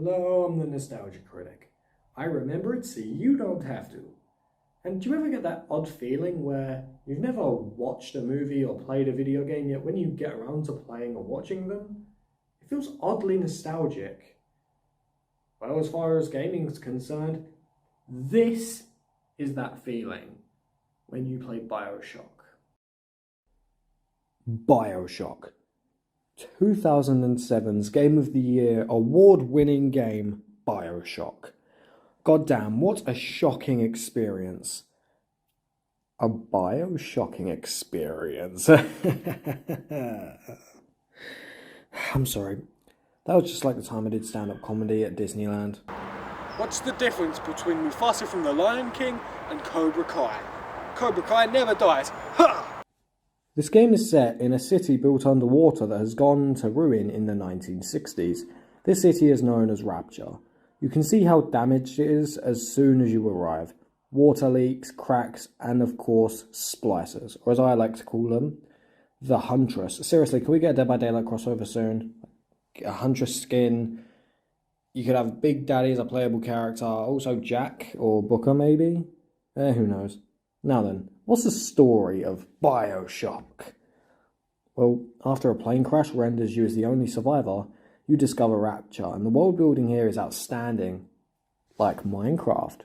Hello, I'm the Nostalgia Critic. I remember it so you don't have to. And do you ever get that odd feeling where you've never watched a movie or played a video game, yet when you get around to playing or watching them, it feels oddly nostalgic? Well, as far as gaming is concerned, this is that feeling when you play Bioshock. Bioshock. 2007's Game of the Year award-winning game, Bioshock. Goddamn, what a shocking experience. A Bioshocking experience. I'm sorry. That was just like the time I did stand-up comedy at Disneyland. What's the difference between Mufasa from The Lion King and Cobra Kai? Cobra Kai never dies. Ha! This game is set in a city built underwater that has gone to ruin in the 1960s. This city is known as Rapture. You can see how damaged it is as soon as you arrive. Water leaks, cracks, and of course, splicers, or as I like to call them, the Huntress. Seriously, can we get a Dead by Daylight crossover soon? A Huntress skin. You could have Big Daddy as a playable character, also Jack or Booker maybe? Who knows. Now then, what's the story of Bioshock? Well, after a plane crash renders you as the only survivor, you discover Rapture, and the world building here is outstanding. Like Minecraft.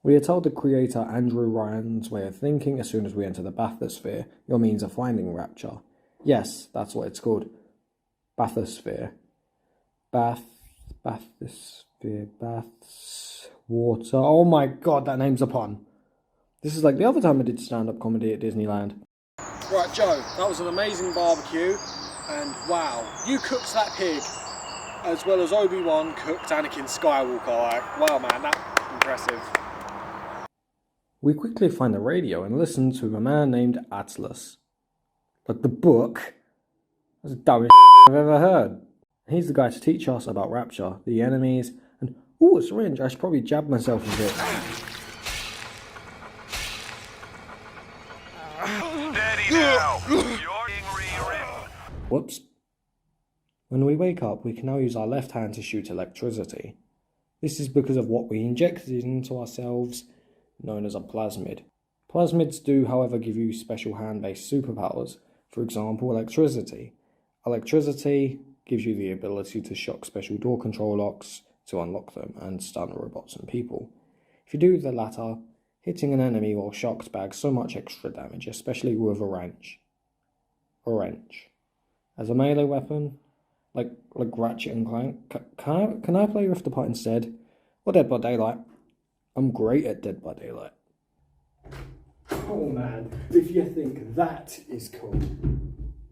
We are told the creator Andrew Ryan's way of thinking as soon as we enter the bathysphere, your means of finding Rapture. Yes, that's what it's called. Bathysphere. Bathysphere, baths, water. Oh my god, that name's a pun. This is like the other time I did stand-up comedy at Disneyland. Right, Joe, that was an amazing barbecue, and wow, you cooked that pig as well as Obi-Wan cooked Anakin Skywalker. Like, wow, man, that's impressive. We quickly find the radio and listen to a man named Atlas. Like the book? That's the dumbest I've ever heard. He's the guy to teach us about Rapture, the enemies, and ooh, a syringe, I should probably jab myself with it. Steady now. You're being rewritten. Whoops. When we wake up, we can now use our left hand to shoot electricity. This is because of what we injected into ourselves, known as a plasmid. Plasmids do, however, give you special hand-based superpowers, for example, electricity. Electricity gives you the ability to shock special door control locks to unlock them and stun robots and people. If you do the latter, hitting an enemy while shocked bags so much extra damage, especially with a wrench. A wrench. As a melee weapon, like Ratchet and Clank, can I play Rift Apart instead? Or Dead by Daylight? I'm great at Dead by Daylight. Oh man, if you think that is cool,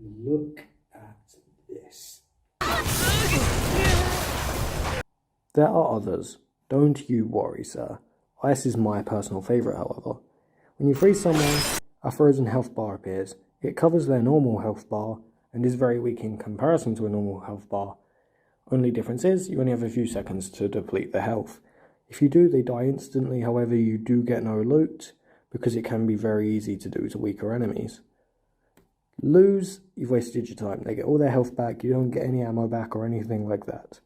look at this. There are others. Don't you worry, sir. Ice is my personal favourite, however. When you freeze someone, a frozen health bar appears. It covers their normal health bar and is very weak in comparison to a normal health bar. Only difference is, you only have a few seconds to deplete their health. If you do, they die instantly, however you do get no loot, because it can be very easy to do to weaker enemies. Lose, you've wasted your time. They get all their health back, you don't get any ammo back or anything like that.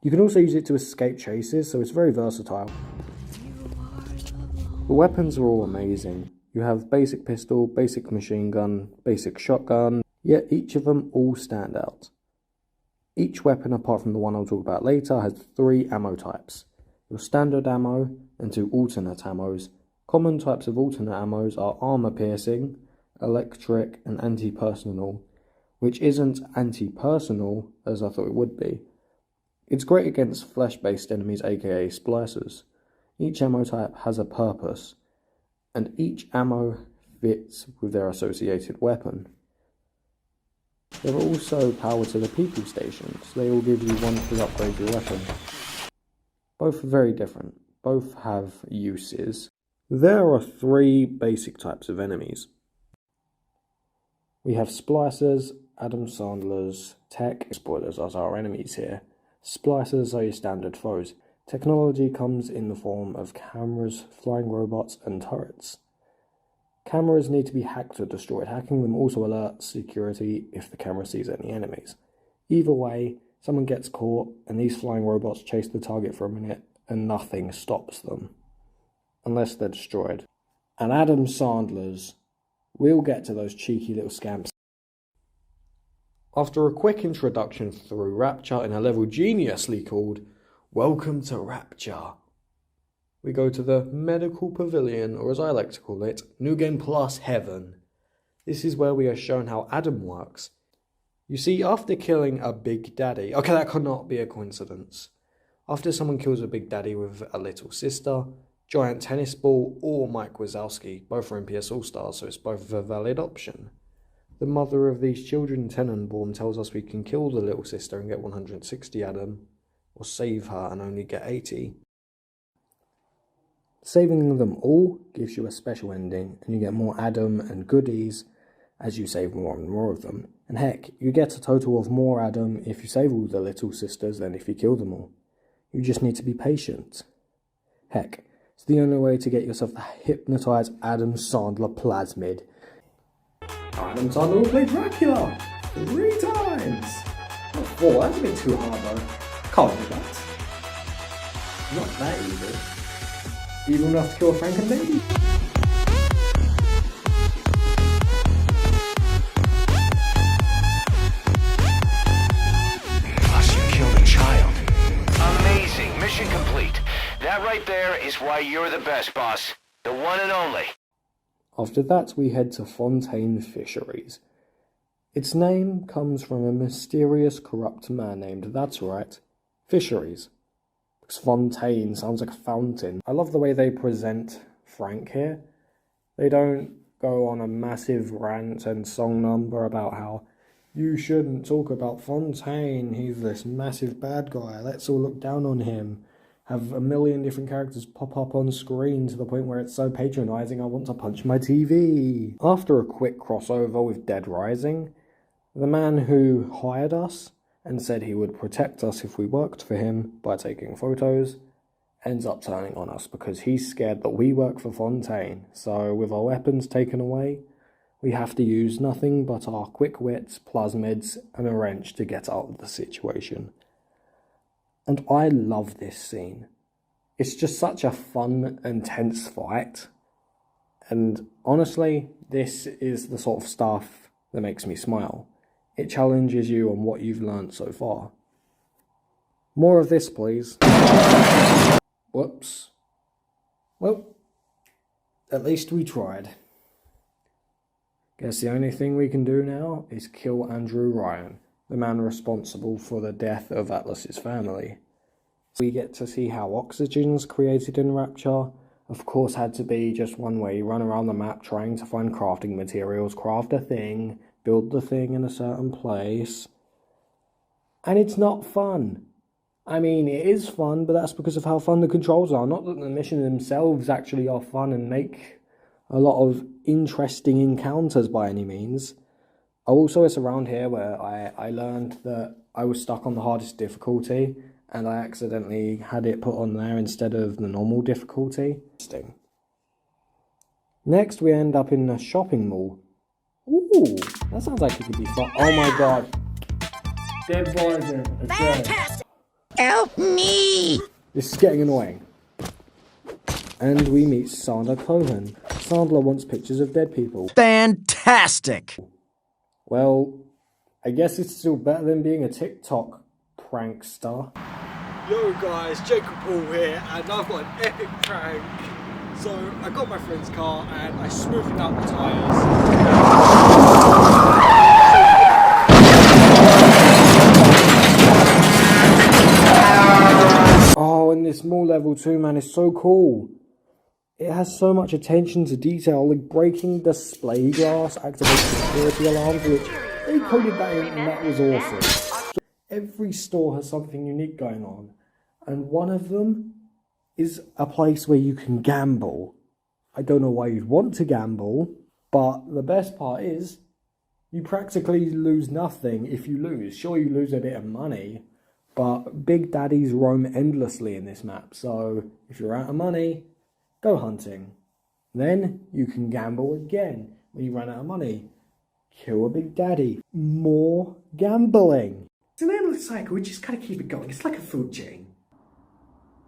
You can also use it to escape chases, so it's very versatile. The weapons are all amazing. You have basic pistol, basic machine gun, basic shotgun, yet each of them all stand out. Each weapon, apart from the one I'll talk about later, has 3 ammo types. Your standard ammo and 2 alternate ammos. Common types of alternate ammos are armor piercing, electric, and anti-personal, which isn't anti-personal as I thought it would be. It's great against flesh-based enemies, aka splicers. Each ammo type has a purpose, and each ammo fits with their associated weapon. There are also power to the people stations. They all give you one to upgrade your weapon. Both are very different. Both have uses. There are 3 basic types of enemies. We have splicers, Adam Sandler's tech spoilers as our enemies here. Splicers are your standard foes. Technology comes in the form of cameras, flying robots, and turrets. Cameras need to be hacked or destroyed. Hacking them also alerts security if the camera sees any enemies. Either way, Someone gets caught, and these flying robots chase the target for a minute, and nothing stops them. Unless they're destroyed. And Adam Sandler's, we'll get to those cheeky little scamps. After a quick introduction through Rapture in a level geniusly called Welcome to Rapture, we go to the Medical Pavilion, or as I like to call it, New Game Plus Heaven. This is where we are shown how Adam works. You see, after killing a Big Daddy... Okay, that could not be a coincidence. After someone kills a Big Daddy with a little sister, Giant Tennis Ball, or Mike Wazowski, both are NPS All-Stars, so it's both a valid option. The mother of these children, Tenenbaum, tells us we can kill the little sister and get 160 Adam, or save her and only get 80. Saving them all gives you a special ending, and you get more Adam and goodies as you save more and more of them. And heck, you get a total of more Adam if you save all the little sisters than if you kill them all. You just need to be patient. Heck, it's the only way to get yourself the hypnotized Adam Sandler plasmid. Adam Sandler will play Dracula 3 times! Not 4, that's a bit too hard though. Can't do that. Not that easy. Even enough to kill a Franken baby. Plus, you killed a child. Amazing. Mission complete. That right there is why you're the best, boss. The one and only. After that, we head to Fontaine Fisheries. Its name comes from a mysterious, corrupt man named, that's right, Fisheries. Because Fontaine sounds like a fountain. I love the way they present Frank here. They don't go on a massive rant and song number about how you shouldn't talk about Fontaine, he's this massive bad guy, let's all look down on him. Have a million different characters pop up on screen to the point where it's so patronising I want to punch my TV. After a quick crossover with Dead Rising, the man who hired us and said he would protect us if we worked for him by taking photos, ends up turning on us because he's scared that we work for Fontaine. So with our weapons taken away, we have to use nothing but our quick wits, plasmids, and a wrench to get out of the situation. And I love this scene. It's just such a fun and tense fight. And honestly, this is the sort of stuff that makes me smile. It challenges you on what you've learned so far. More of this, please. Whoops. Well, at least we tried. Guess the only thing we can do now is kill Andrew Ryan, the man responsible for the death of Atlas's family. We get to see how oxygen's created in Rapture. Of course, had to be just one way. You run around the map trying to find crafting materials, craft a thing, build the thing in a certain place. And it's not fun. I mean, it is fun, but that's because of how fun the controls are. Not that the missions themselves actually are fun and make a lot of interesting encounters by any means. Also, it's around here where I learned that I was stuck on the hardest difficulty, and I accidentally had it put on there instead of the normal difficulty. Next, we end up in a shopping mall. Ooh, that sounds like it could be fun. Oh my god. Dead Rising. Fantastic! Help me! This is getting annoying. And we meet Sandra Cohen. Sandler wants pictures of dead people. Fantastic! Well, I guess it's still better than being a TikTok prankster. Yo guys, Jacob Paul here, and I've got an epic prank. So I got my friend's car and I smoothed out the tyres. Oh, and this mall level 2, man, is so cool. It has so much attention to detail, like breaking display glass, activating security alarms, which they coded that in, and that was awesome. Every store has something unique going on, and one of them is a place where you can gamble. I don't know why you'd want to gamble, but the best part is you practically lose nothing if you lose. Sure, you lose a bit of money, but Big Daddies roam endlessly in this map, so if you're out of money, go hunting. Then you can gamble again. When you run out of money, kill a Big Daddy. More gambling. It's an endless cycle, we just gotta keep it going. It's like a food chain.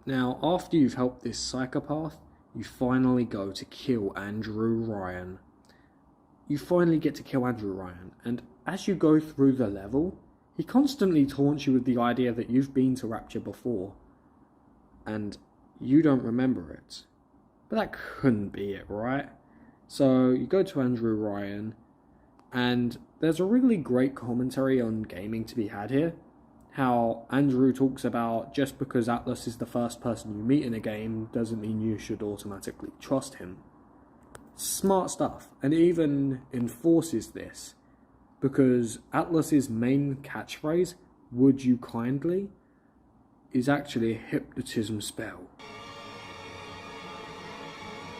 Now, after you've helped this psychopath, you finally go to kill Andrew Ryan. You finally get to kill Andrew Ryan, and as you go through the level, he constantly taunts you with the idea that you've been to Rapture before, and you don't remember it. But that couldn't be it, right? So you go to Andrew Ryan, and there's a really great commentary on gaming to be had here. How Andrew talks about just because Atlas is the first person you meet in a game doesn't mean you should automatically trust him. Smart stuff, and it even enforces this, because Atlas's main catchphrase, "Would you kindly?" is actually a hypnotism spell.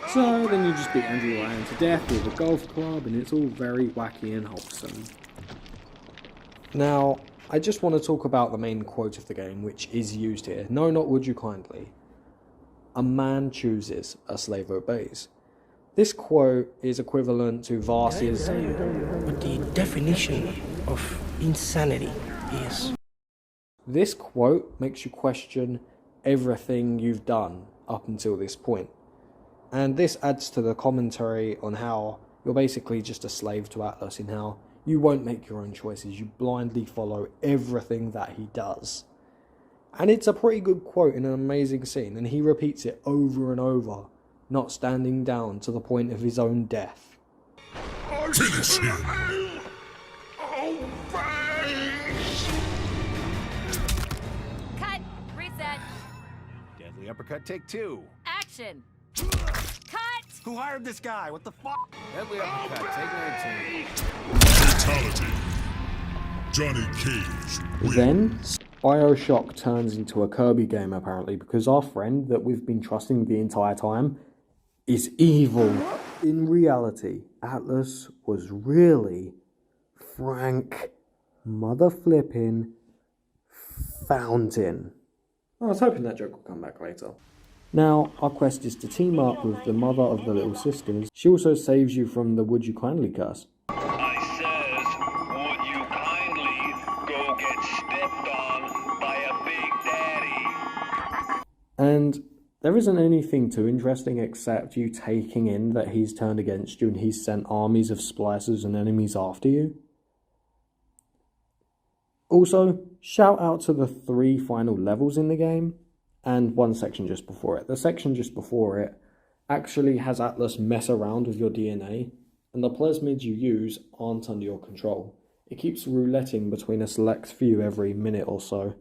So then you just beat Andrew Ryan to death with a golf club, and it's all very wacky and wholesome. Now, I just want to talk about the main quote of the game, which is used here. No, not "would you kindly." A man chooses, a slave obeys. This quote is equivalent to Varsi's What the definition of insanity is. This quote makes you question everything you've done up until this point. And this adds to the commentary on how you're basically just a slave to Atlas, and how you won't make your own choices, you blindly follow everything that he does. And it's a pretty good quote in an amazing scene, and he repeats it over and over, not standing down to the point of his own death. Finish him! Cut! Reset! Deadly uppercut, take two. Action! Cut! Who hired this guy? What the fuck? Deadly uppercut, take 19. Fatality. Johnny Cage wins. Then, Bioshock turns into a Kirby game apparently, because our friend that we've been trusting the entire time is evil. In reality, Atlas was really Frank mother-flipping Fountain. I was hoping that joke would come back later. Now, our quest is to team up with the mother of the little sisters. She also saves you from the "would you kindly" curse. I says, would you kindly go get stepped on by a big daddy? And there isn't anything too interesting except you taking in that he's turned against you and he's sent armies of splicers and enemies after you. Also, shout out to the 3 final levels in the game, and one section just before it. The section just before it actually has Atlas mess around with your DNA, and the plasmids you use aren't under your control. It keeps rouletting between a select few every minute or so.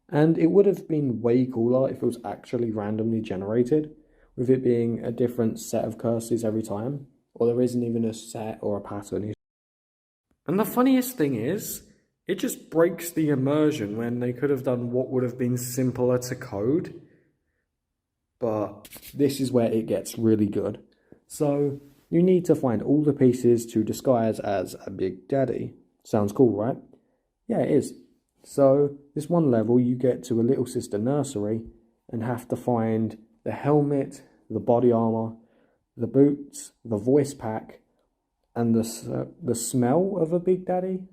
And it would have been way cooler if it was actually randomly generated, with it being a different set of curses every time, or there isn't even a set or a pattern. And the funniest thing is, it just breaks the immersion when they could have done what would have been simpler to code. But this is where it gets really good. So, you need to find all the pieces to disguise as a big daddy. Sounds cool, right? Yeah, it is. So, this one level you get to a little sister nursery and have to find the helmet, the body armor, the boots, the voice pack, and the smell of a big daddy.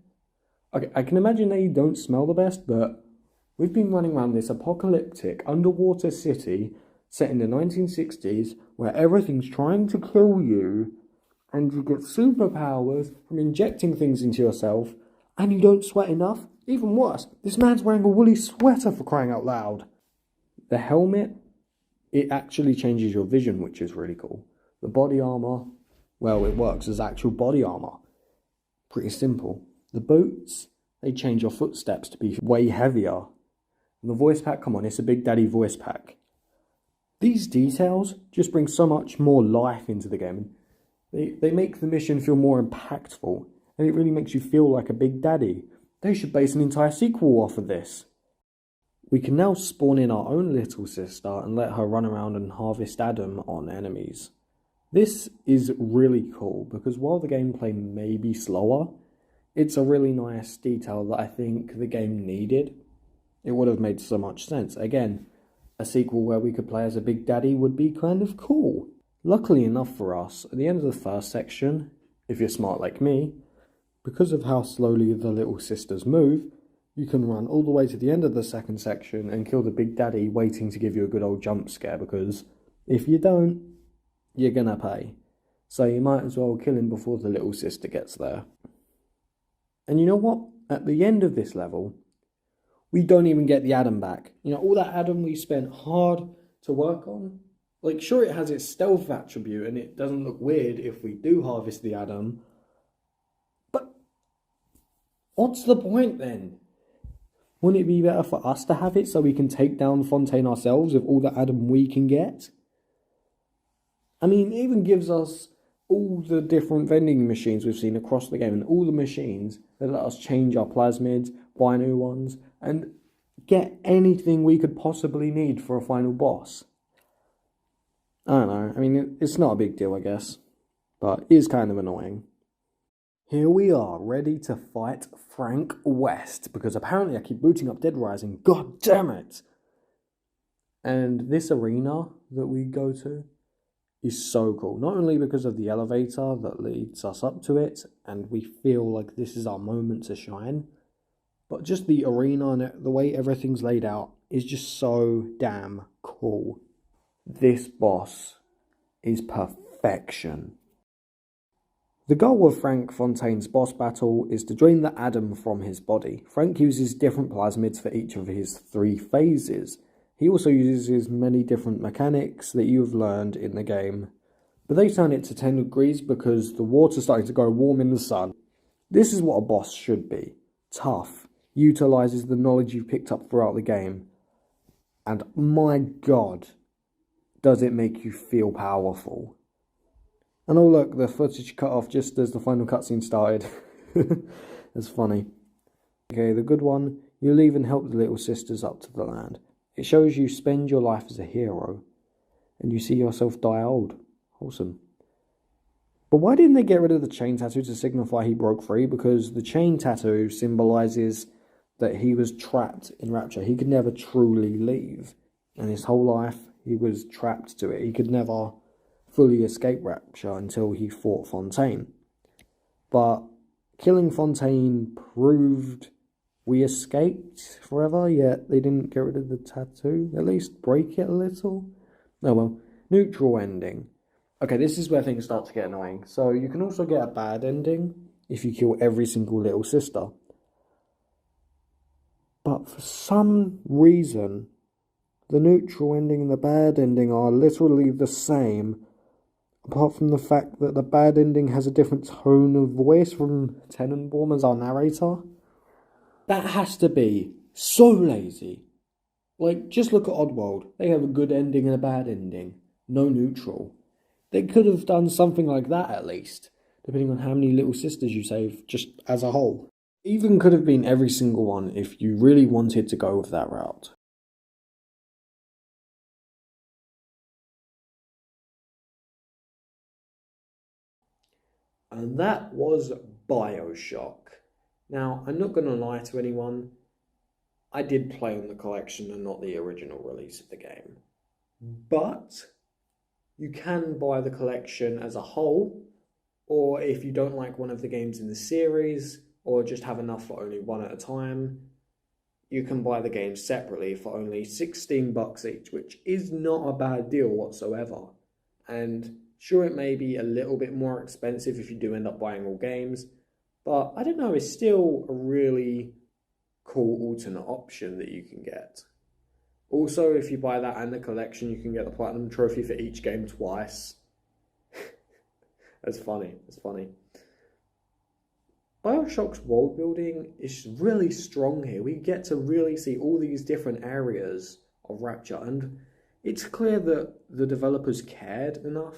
Okay, I can imagine they don't smell the best, but we've been running around this apocalyptic underwater city set in the 1960s where everything's trying to kill you, and you get superpowers from injecting things into yourself, and you don't sweat enough. Even worse, this man's wearing a woolly sweater, for crying out loud. The helmet, it actually changes your vision, which is really cool. The body armor, well, it works as actual body armor. Pretty simple. The boots, they change your footsteps to be way heavier. And the voice pack, come on, it's a Big Daddy voice pack. These details just bring so much more life into the game. They make the mission feel more impactful, and it really makes you feel like a Big Daddy. They should base an entire sequel off of this. We can now spawn in our own little sister and let her run around and harvest Adam on enemies. This is really cool because while the gameplay may be slower, it's a really nice detail that I think the game needed. It would have made so much sense. Again, a sequel where we could play as a Big Daddy would be kind of cool. Luckily enough for us, at the end of the first section, if you're smart like me, because of how slowly the little sisters move, You can run all the way to the end of the second section and kill the Big Daddy waiting to give you a good old jump scare, because if you don't, you're gonna pay. So you might as well kill him before the little sister gets there. And you know what? At the end of this level, we don't even get the Adam back. You know, all that Adam we spent hard to work on. Like, sure, it has its stealth attribute and it doesn't look weird if we do harvest the Adam. But what's the point then? Wouldn't it be better for us to have it so we can take down Fontaine ourselves with all the Adam we can get? I mean, it even gives us all the different vending machines we've seen across the game and all the machines that let us change our plasmids, buy new ones, and get anything we could possibly need for a final boss. I don't know, I mean, it's not a big deal, I guess, but it is kind of annoying. Here we are, ready to fight Frank West, because apparently I keep booting up Dead Rising, god damn it! And this arena that we go to is so cool, not only because of the elevator that leads us up to it, and we feel like this is our moment to shine, but just the arena and the way everything's laid out is just so damn cool. This boss is perfection. The goal of Frank Fontaine's boss battle is to drain the Adam from his body. Frank uses different plasmids for each of his 3 phases. He also uses many different mechanics that you have learned in the game, but they turn it to 10 degrees because the water's starting to go warm in the sun. This is what a boss should be. Tough, utilises the knowledge you've picked up throughout the game, and my god, does it make you feel powerful. And oh look, the footage cut off just as the final cutscene started. That's funny. Okay, the good one, you leave and help the little sisters up to the land. It shows you spend your life as a hero, and you see yourself die old. Wholesome. But why didn't they get rid of the chain tattoo to signify he broke free? Because the chain tattoo symbolises that he was trapped in Rapture. He could never truly leave. And his whole life, he was trapped to it. He could never fully escape Rapture until he fought Fontaine. But killing Fontaine proved we escaped forever, yet they didn't get rid of the tattoo. At least break it a little. Oh well. Neutral ending. Okay, this is where things start to get annoying. So you can also get a bad ending if you kill every single little sister. But for some reason, the neutral ending and the bad ending are literally the same, apart from the fact that the bad ending has a different tone of voice from Tenenbaum as our narrator. That has to be so lazy. Like, just look at Oddworld. They have a good ending and a bad ending. No neutral. They could have done something like that at least, depending on how many little sisters you save, just as a whole. Even could have been every single one if you really wanted to go with that route. And that was Bioshock. Now, I'm not going to lie to anyone, I did play on the collection and not the original release of the game. But you can buy the collection as a whole, or if you don't like one of the games in the series, or just have enough for only one at a time, you can buy the game separately for only $16 each, which is not a bad deal whatsoever. And sure, it may be a little bit more expensive if you do end up buying all games, but I don't know, it's still a really cool alternate option that you can get. Also, if you buy that and the collection, you can get the Platinum Trophy for each game twice. That's funny, that's funny. Bioshock's world building is really strong here. We get to really see all these different areas of Rapture, and it's clear that the developers cared enough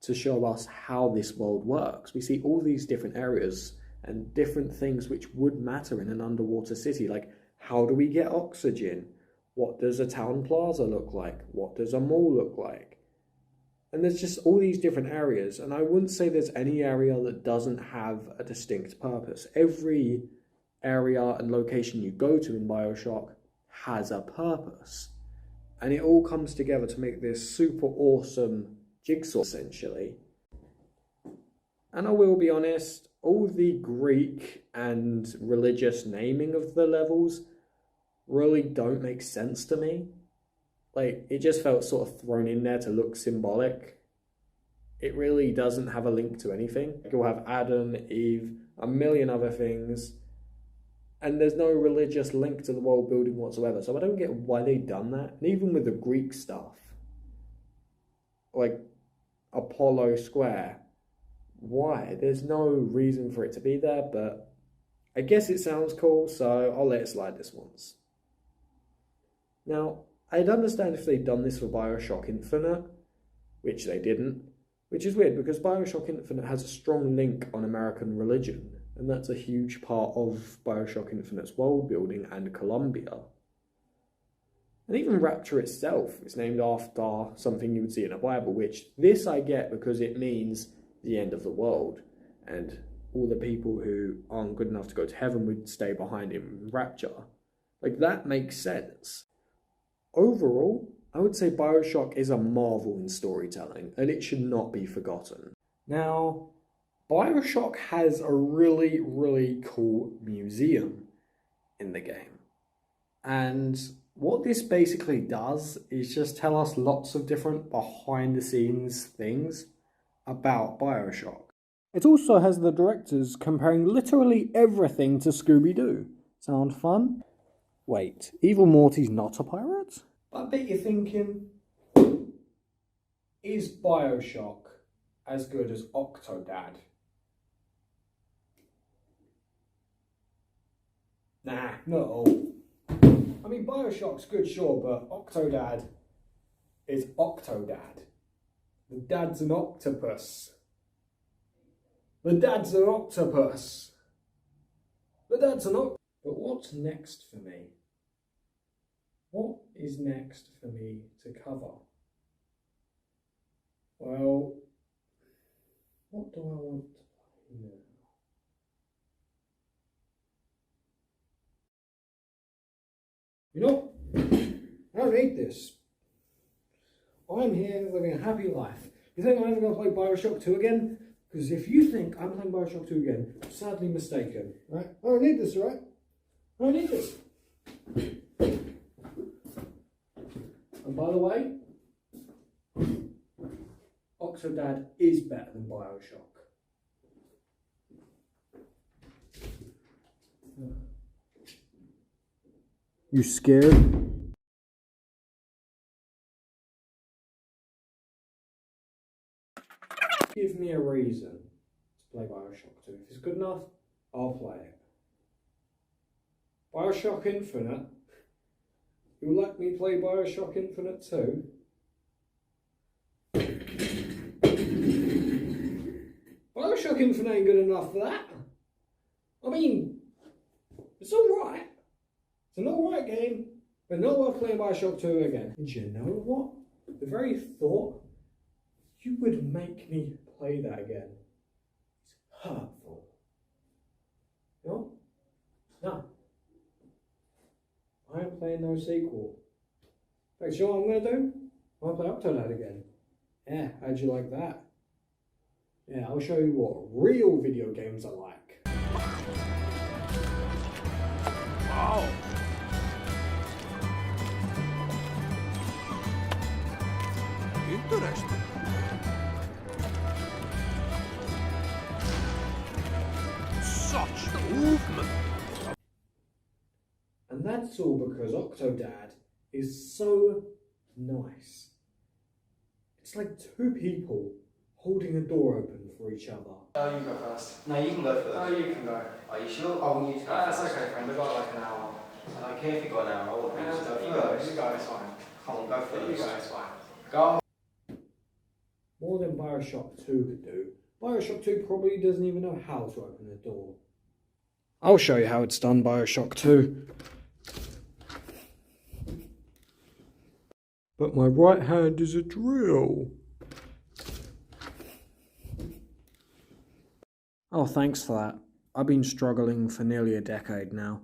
to show us how this world works. We see all these different areas and different things which would matter in an underwater city, like how do we get oxygen? What does a town plaza look like? What does a mall look like? And there's just all these different areas, and I wouldn't say there's any area that doesn't have a distinct purpose. Every area and location you go to in Bioshock has a purpose. And it all comes together to make this super awesome jigsaw, essentially. And I will be honest, all the Greek and religious naming of the levels really don't make sense to me. Like, it just felt sort of thrown in there to look symbolic. It really doesn't have a link to anything. You'll have Adam, Eve, a million other things, and there's no religious link to the world building whatsoever. So I don't get why they've done that. And even with the Greek stuff, like Apollo Square, why? There's no reason for it to be there, but I guess it sounds cool, so I'll let it slide this once. Now, I'd understand if they'd done this for Bioshock Infinite, which they didn't, which is weird because Bioshock Infinite has a strong link on American religion, and that's a huge part of Bioshock Infinite's world building and Columbia. And even Rapture itself is named after something you would see in a Bible, which this I get because it means the end of the world, and all the people who aren't good enough to go to heaven would stay behind in Rapture. Like, that makes sense. Overall, I would say Bioshock is a marvel in storytelling, and it should not be forgotten. Now, Bioshock has a really, really cool museum in the game. And what this basically does is just tell us lots of different behind-the-scenes things about Bioshock. It also has the directors comparing literally everything to Scooby-Doo. Sound fun? Wait, Evil Morty's not a pirate? I bet you're thinking, is Bioshock as good as Octodad? Nah, not at all. I mean, Bioshock's good, sure, but Octodad is Octodad. The dad's an octopus. The dad's an octopus. The dad's an octopus. But what's next for me? What is next for me to cover? Well, what do I want to play now? You know, I don't need this. I'm here living a happy life. You think I'm ever going to play Bioshock 2 again? Because if you think I'm playing Bioshock 2 again, you're sadly mistaken. Right? I don't need this, right? I don't need this. And by the way, Octodad is better than Bioshock. You scared? Give me a reason to play Bioshock 2. If it's good enough, I'll play it. Bioshock Infinite? You let me play Bioshock Infinite too? Bioshock Infinite ain't good enough for that. I mean, it's alright. It's an alright game, but not worth playing Bioshock 2 again. And you know what? The very thought you would make me play that again is hurtful. You know? No. I ain't playing no sequel. In fact, you know what I'm going to do? I'm going to play Octodad again. Yeah, how'd you like that? Yeah, I'll show you what real video games are like. Wow. Interesting. Such movement. And that's all because Octodad is so nice. It's like two people holding a door open for each other. Oh, you go first. No, you can go first. Oh, you can go. Are you sure? I want you to go. That's okay, friend. We've got like an hour. I don't care if you got an hour. I want you to go You go, first. you go, it's fine. Come on, go first. You go, it's fine. Go. More than Bioshock 2 could do. Bioshock 2 probably doesn't even know how to open the door. I'll show you how it's done, Bioshock 2. But my right hand is a drill. Oh, thanks for that. I've been struggling for nearly a decade now.